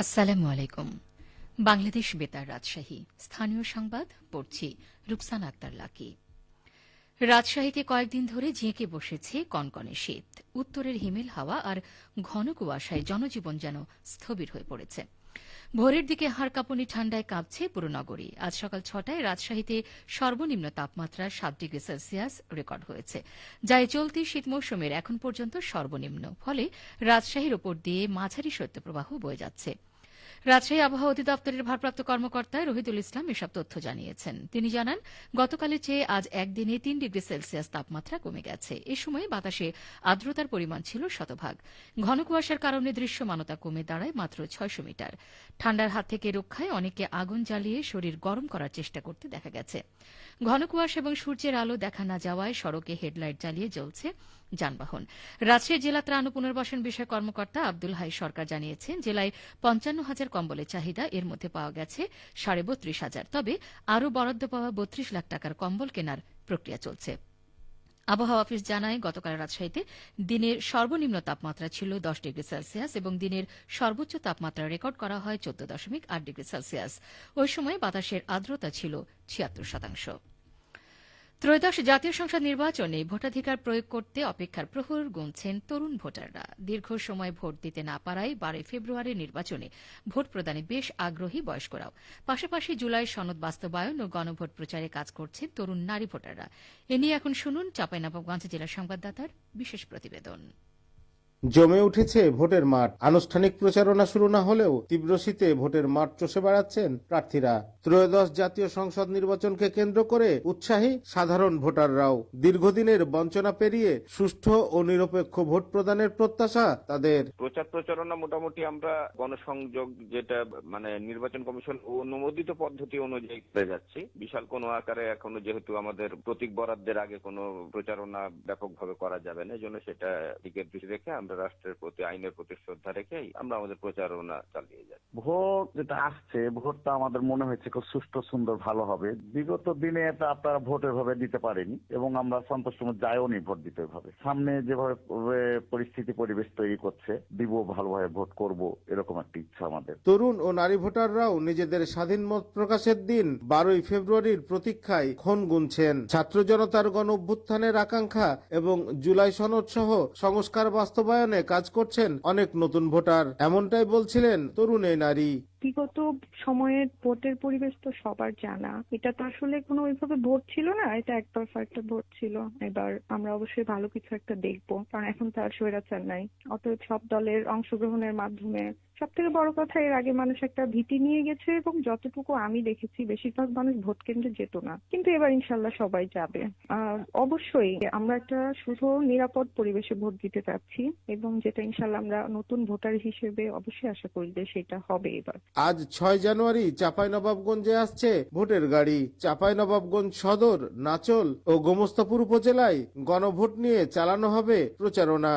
আসসালামু আলাইকুম। বাংলাদেশ বেতার রাজশাহী স্থানীয় সংবাদ পড়ছি রুকসানা আক্তার লাকি। রাজশাহীতে কয়েকদিন ধরে ঝেঁকে বসেছে কনকনে শীত। উত্তরের হিমেল হাওয়া আর ঘন কুয়াশায় জনজীবন যেন স্থবির হয়ে পড়েছে। ভোরের দিকে হাড় কাঁপুনি ঠান্ডায় কাঁপছে পুরো নগরী। আজ সকাল ৬টায় রাজশাহীতে সর্বনিম্ন তাপমাত্রা ৭ ডিগ্রি সেলসিয়াস রেকর্ড হয়েছে, যা এই চলতি শীত মৌসুমের এখন পর্যন্ত সর্বনিম্ন। ফলে রাজশাহীর ওপর দিয়ে মাঝারি শৈত্যপ্রবাহ বয়ে যাচ্ছে। রাজশাহী আবহাওয়া অধিদপ্তরের ভারপ্রাপ্ত কর্মকর্তা রহিদুল ইসলাম এসব তথ্য জানিয়েছেন। তিনি জানান, গতকালের চেয়ে আজ একদিনে ৩ ডিগ্রি সেলসিয়াস তাপমাত্রা কমে গেছে। এ সময় বাতাসে আর্দ্রতার পরিমাণ ছিল শতভাগ। ঘন কুয়াশার কারণে দৃশ্যমানতা কমে দাঁড়ায় মাত্র ৬০০ মিটার। ঠান্ডার হাত থেকে রক্ষায় অনেকে আগুন জ্বালিয়ে শরীর গরম করার চেষ্টা করতে দেখা গেছে। ঘন কুয়াশা এবং সূর্যের আলো দেখা না যাওয়ায় সড়কে হেডলাইট জ্বালিয়ে জ্বলছে যানবাহন। রাজশাহী জেলা ত্রাণ ও পুনর্বাসন বিষয়ক কর্মকর্তা আব্দুল হাই সরকার জানিয়েছেন, জেলায় ৫৫,০০০ কম্বলের চাহিদা, এর মধ্যে পাওয়া গেছে ৩২,৫০০। তবে আরও বরাদ্দ পাওয়া ৩২ লাখ টাকার কম্বল কেনার প্রক্রিয়া চলছে। আবহাওয়া অফিস জানায়, গতকাল রাজশাহীতে দিনের সর্বনিম্ন তাপমাত্রা ছিল ১০ ডিগ্রি সেলসিয়াস এবং দিনের সর্বোচ্চ তাপমাত্রা রেকর্ড করা হয় ১৪.৮ ডিগ্রি সেলসিয়াস। ওই সময় বাতাসের আর্দ্রতা ছিল ৭৬%। ত্রয়োদশ জাতীয় সংসদ নির্বাচনে ভোটাধিকার প্রয়োগ করতে অপেক্ষার প্রহর গুনছেন তরুণ ভোটাররা। দীর্ঘ সময় ভোট দিতে না পারায় ১২ ফেব্রুয়ারির নির্বাচনে ভোট প্রদানে বেশ আগ্রহী বয়স্করাও। পাশাপাশি জুলাই সনদ বাস্তবায়ন ও গণভোট প্রচারে কাজ করছেন তরুণ নারী ভোটাররা। এ নিয়ে এখন শুনুন চাঁপাইনবাবগঞ্জ জেলা সংবাদদাতার বিশেষ প্রতিবেদন। জমে উঠেছে ভোটের মাঠ। আনুষ্ঠানিক প্রচারণা শুরু না হলেও তীব্র শীতে ভোটের মাঠ চষে বেড়াচ্ছেন প্রার্থীরা। ত্রয়োদশ জাতীয় সংসদ নির্বাচনকে কেন্দ্র করে উৎসাহী সাধারণ ভোটাররাও। দীর্ঘদিনের বঞ্চনা পেরিয়ে সুষ্ঠু ও নিরপেক্ষ ভোট প্রদানের প্রত্যাশা তাদের। প্রচারণা মোটামুটি আমরা গণসংযোগ, যেটা নির্বাচন কমিশন অনুমোদিত পদ্ধতি অনুযায়ী করে যাচ্ছি। বিশাল কোনো আকারে এখনো, যেহেতু আমাদের প্রতীক বরাদ্দের আগে কোনো প্রচারণা ব্যাপকভাবে করা যাবে না, এজন্য সেটা দিকের দৃষ্টি রেখে আমরা রাষ্ট্রের প্রতি, আইনের প্রতি শ্রদ্ধা রেখেই আমরা আমাদের প্রচারণা চালিয়ে যাই। ভোট যেটা আসছে, ভোটটা আমাদের মনে হয়েছে খুব সুষ্ঠু, সুন্দর, ভালো হবে। বিগত দিনে এটা আপনারা ভোটের ভাবে দিতে পারেনি এবং আমরা সন্তুষ্ট যাইওনি ভোট দিতে ভাবে। সামনে যেভাবে পরিস্থিতি পরিবেশ তৈরি করছে, দিব, ভালোভাবে ভোট করব, এরকম একটা ইচ্ছা আমাদের। তরুণ ও নারী ভোটাররাও নিজেদের স্বাধীন মত প্রকাশের দিন ১২ ফেব্রুয়ারির প্রতীক্ষায় ক্ষণ গুনছেন। ছাত্র জনতার গণ অভ্যুত্থানের আকাঙ্ক্ষা এবং জুলাই সনদ সহ সংস্কার বাস্তবায়নে কাজ করছেন অনেক নতুন ভোটার। এমনটাই বলছিলেন তরুণ এই নারী। বিগত সময়ের ভোটের পরিবেশ তো সবার জানা। এটা তো আসলে কোনো ওইভাবে ভোট ছিল না, এটা একতরফা একটা ভোট ছিল। এবার আমরা অবশ্যই ভালো কিছু একটা দেখবো, কারণ এখন তো আর স্বৈরাচার নাই। অতএব সব দলের অংশগ্রহণের মাধ্যমে, সব থেকে বড় কথা, এর আগে মানুষ একটা ভীতি নিয়ে গেছে এবং যতটুকু আমি দেখেছি বেশিরভাগ মানুষ ভোট কেন্দ্রে যেত না, কিন্তু এবার ইনশাল্লাহ সবাই যাবে। অবশ্যই আমরা একটা শুধু নিরাপদ পরিবেশে ভোট দিতে চাচ্ছি এবং যেটা ইনশাল্লাহ আমরা নতুন ভোটার হিসেবে অবশ্যই আশা করি যে সেটা হবে এবার। আজ ৬ জানুয়ারি চাঁপাইনবাবগঞ্জে আসছে ভোটের গাড়ি। চাঁপাইনবাবগঞ্জ সদর, নাচল ও গোমস্তাপুর উপজেলায় গণভোট নিয়ে চালানো হবে প্রচারণা।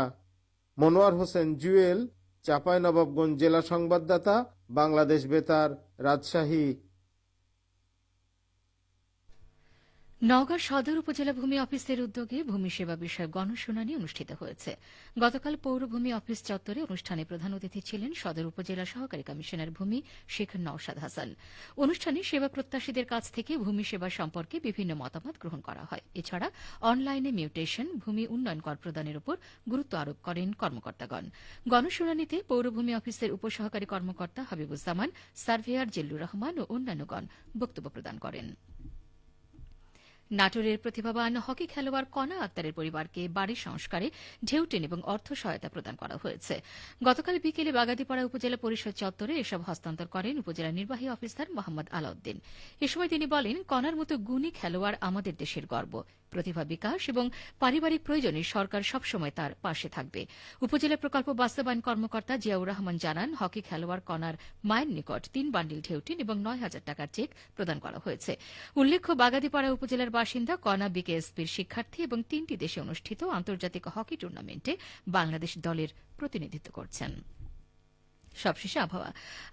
মনোয়ার হোসেন জুয়েল, চাঁপাইনবাবগঞ্জ জেলা সংবাদদাতা, বাংলাদেশ বেতার, রাজশাহী। নওগাঁ সদর উপজেলা ভূমি অফিসের উদ্যোগে ভূমি সেবা বিষয়ক গণশুনানি অনুষ্ঠিত হয়েছে। গতকাল পৌরভূমি অফিস চত্বরে অনুষ্ঠানে প্রধান অতিথি ছিলেন সদর উপজেলা সহকারী কমিশনার ভূমি শেখ নওশাদ হাসান। অনুষ্ঠানে সেবা প্রত্যাশীদের কাছ থেকে ভূমি সেবা সম্পর্কে বিভিন্ন মতামত গ্রহণ করা হয়। এছাড়া অনলাইনে মিউটেশন, ভূমি উন্নয়ন কর প্রদানের উপর গুরুত্ব আরোপ করেন কর্মকর্তাগণ। গণশুনানিতে পৌরভূমি অফিসের উপসহকারী কর্মকর্তা হাবিবুজ্জামান, সার্ভেয়ার জিল্লুর রহমান ও অন্যান্যগণ বক্তব্য প্রদান করেন। নাটোরের প্রতিভাবান হকি খেলোয়াড় কণা আক্তারের পরিবারকে বাড়ি সংস্কারে ঢেউটেন এবং অর্থ সহায়তা প্রদান করা হয়েছে। গতকাল বিকেলে বাগাতিপাড়া উপজেলা পরিষদ চত্বরে এসব হস্তান্তর করেন উপজেলা নির্বাহী অফিসার মোহাম্মদ আলাউদ্দিন। এ সময় তিনি বলেন, কণার মতো গুণী খেলোয়াড় আমাদের দেশের গর্ব। প্রতিভা বিকাশ এবং পারিবারিক প্রয়োজনে সরকার সবসময় তার পাশে থাকবে। উপজেলা প্রকল্প বাস্তবায়ন কর্মকর্তা জিয়াউর রহমান জানান, হকি খেলোয়াড় কণার মায়ের নিকট ৩ বান্ডিল ঢেউটিন এবং ৯,০০০ টাকার চেক প্রদান করা হয়েছে। উল্লেখ্য, বাগাতিপাড়া উপজেলার বাসিন্দা কণা বিকেএসপির শিক্ষার্থী এবং ৩টি দেশে অনুষ্ঠিত আন্তর্জাতিক হকি টুর্নামেন্টে বাংলাদেশ দলের প্রতিনিধিত্ব করছেন। সবশেষে আবহাওয়া।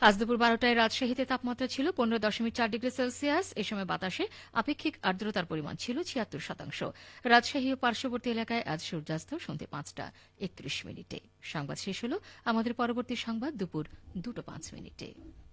আজ দুপুর 12টায় রাজশাহীতে তাপমাত্রা ছিল 15.4 ডিগ্রি সেলসিয়াস। এ সময় বাতাসে আপেক্ষিক আর্দ্রতার পরিমাণ ছিল 76%। রাজশাহী ও পার্শ্ববর্তী এলাকায় আজ সূর্যাস্ত সন্ধ্যে 5:31 মিনিটে। সংবাদ শেষ হল। আমাদের পরবর্তী সংবাদ দুপুর 2:05।